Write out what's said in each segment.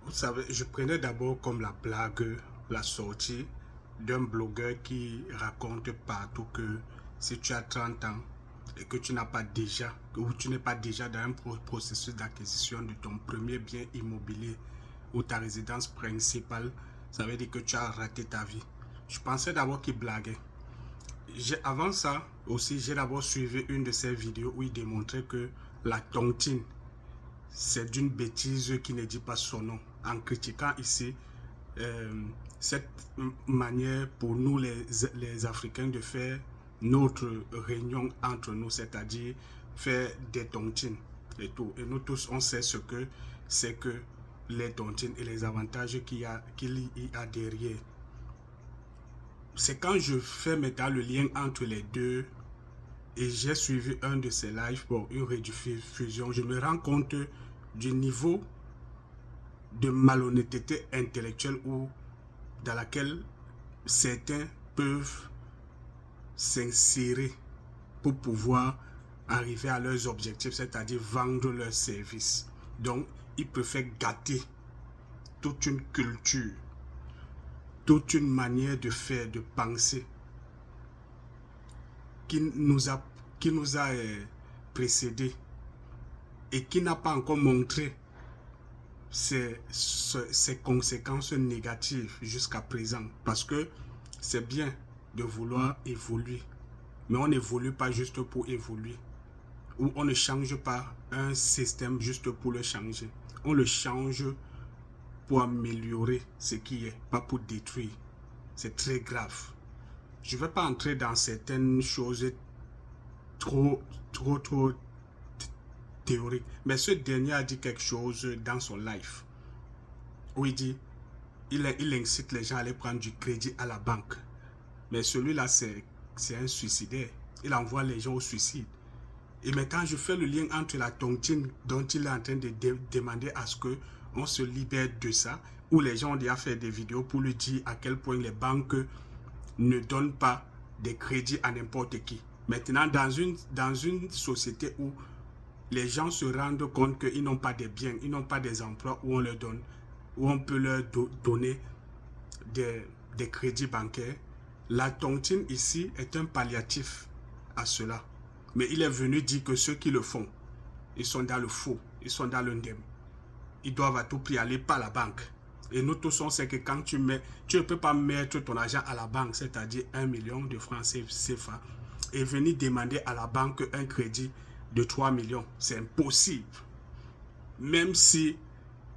Vous savez, je prenais d'abord comme la blague la sortie d'un blogueur qui raconte partout que si tu as 30 ans et que tu n'as pas déjà, ou tu n'es pas déjà dans un processus d'acquisition de ton premier bien immobilier ou ta résidence principale, ça veut dire que tu as raté ta vie. Je pensais d'abord qu'il blaguait. Avant ça aussi, j'ai d'abord suivi une de ses vidéos où il démontrait que la tontine, c'est d'une bêtise qui ne dit pas son nom. En critiquant ici cette manière pour nous les Africains de faire notre réunion entre nous, c'est-à-dire faire des tontines et tout. Et nous tous, on sait ce que c'est que les tontines et les avantages qu'il y a derrière. C'est quand je fais maintenant le lien entre les deux et j'ai suivi un de ces lives pour une rediffusion, je me rends compte du niveau de malhonnêteté intellectuelle ou dans laquelle certains peuvent s'insérer pour pouvoir arriver à leurs objectifs, c'est-à-dire vendre leurs services. Donc, ils préfèrent gâter toute une culture, toute une manière de faire, de penser qui nous a précédés et qui n'a pas encore montré ses conséquences négatives jusqu'à présent. Parce que c'est bien de vouloir évoluer, mais on n'évolue pas juste pour évoluer. Ou on ne change pas un système juste pour le changer. On le change pour améliorer ce qui est, pas pour détruire. C'est très grave. Je ne vais pas entrer dans certaines choses trop théoriques. Mais ce dernier a dit quelque chose dans son live. Où il dit, il incite les gens à aller prendre du crédit à la banque. Mais celui-là, c'est un suicidaire. Il envoie les gens au suicide. Et maintenant, je fais le lien entre la tontine dont il est en train de demander à ce qu'on se libère de ça, où les gens ont déjà fait des vidéos pour lui dire à quel point les banques ne donnent pas des crédits à n'importe qui. Maintenant, dans une société où les gens se rendent compte qu'ils n'ont pas des biens, ils n'ont pas des emplois où on leur donne, où on peut leur donner des crédits bancaires, la tontine ici est un palliatif à cela. Mais il est venu dire que ceux qui le font, ils sont dans le faux, ils sont dans l'indemne. Ils doivent à tout prix aller par la banque. Et nous tous, on sait que quand tu ne peux pas mettre ton argent à la banque, c'est-à-dire 1 million de francs CFA, et venir demander à la banque un crédit de 3 millions. C'est impossible. Même si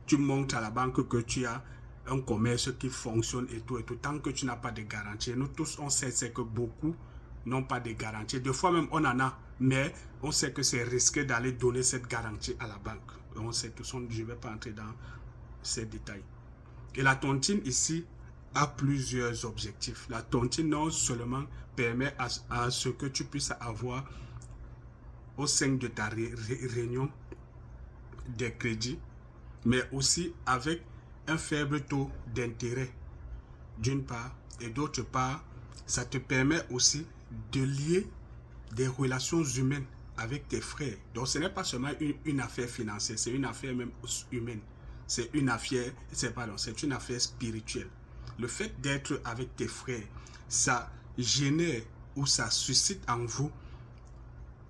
tu montres à la banque que tu as un commerce qui fonctionne et tout, tant que tu n'as pas de garantie. Nous tous, on sait que beaucoup n'ont pas de garantie. Des fois même, on en a, mais on sait que c'est risqué d'aller donner cette garantie à la banque. On sait tout ça, je ne vais pas entrer dans ces détails. Et la tontine ici a plusieurs objectifs. La tontine non seulement permet à ce que tu puisses avoir au sein de ta réunion des crédits, mais aussi avec un faible taux d'intérêt d'une part, et d'autre part, ça te permet aussi de lier des relations humaines avec tes frères. Donc ce n'est pas seulement une affaire financière, c'est une affaire même humaine. C'est une affaire spirituelle. Le fait d'être avec tes frères, ça génère ou ça suscite en vous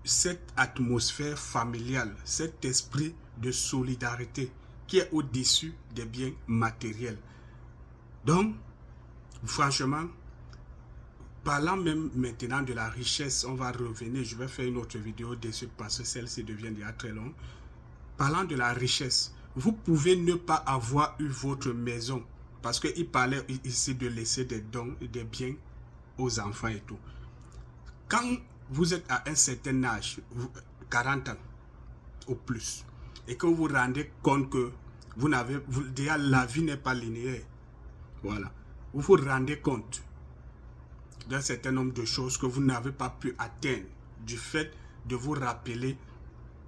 cette atmosphère familiale, cet esprit de solidarité qui est au-dessus des biens matériels. Donc, franchement, parlant même maintenant de la richesse, on va revenir, je vais faire une autre vidéo dessus parce que celle-ci devient déjà très longue. Parlant de la richesse, vous pouvez ne pas avoir eu votre maison parce qu'il parlait ici de laisser des dons et des biens aux enfants et tout. Quand vous êtes à un certain âge, 40 ans ou plus, et que vous vous rendez compte que déjà la vie n'est pas linéaire, voilà, vous vous rendez compte d'un certain nombre de choses que vous n'avez pas pu atteindre du fait de vous rappeler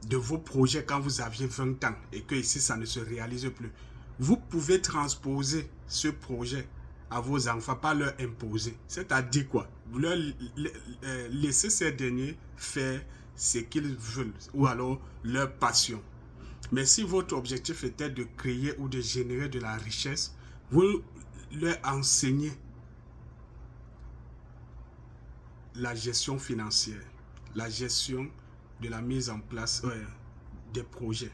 de vos projets quand vous aviez 20 ans et que ici ça ne se réalise plus. Vous pouvez transposer ce projet à vos enfants, pas leur imposer. C'est-à-dire quoi? Vous leur laissez ces derniers faire ce qu'ils veulent ou alors leur passion. Mais si votre objectif était de créer ou de générer de la richesse, vous leur enseignez la gestion financière, la gestion de la mise en place des projets.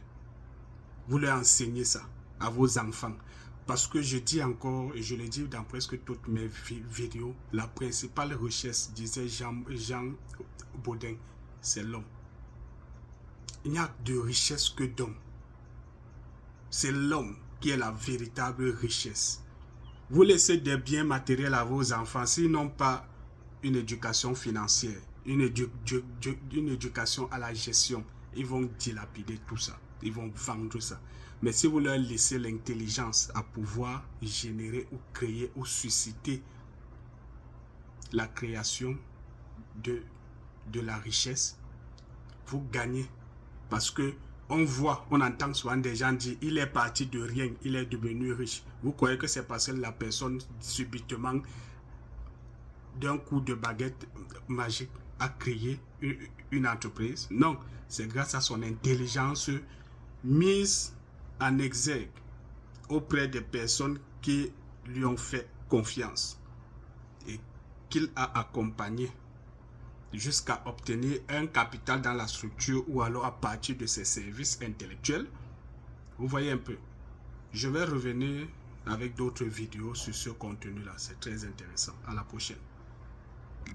Vous leur enseignez ça à vos enfants. Parce que je dis encore, et je le dis dans presque toutes mes vidéos, la principale richesse, disait Jean Baudin, c'est l'homme. Il n'y a de richesse que d'homme. C'est l'homme qui est la véritable richesse. Vous laissez des biens matériels à vos enfants s'ils n'ont pas une éducation financière, une éducation à la gestion. Ils vont dilapider tout ça. Ils vont vendre ça. Mais si vous leur laissez l'intelligence à pouvoir générer ou créer ou susciter la création de la richesse, vous gagnez. Parce que on voit, on entend souvent des gens dire il est parti de rien, il est devenu riche. Vous croyez que c'est parce que la personne subitement, d'un coup de baguette magique, a créé une entreprise? Non, c'est grâce à son intelligence mise en exergue auprès des personnes qui lui ont fait confiance et qu'il a accompagné jusqu'à obtenir un capital dans la structure ou alors à partir de ses services intellectuels. Vous voyez un peu. Je vais revenir avec d'autres vidéos sur ce contenu-là. C'est très intéressant. À la prochaine.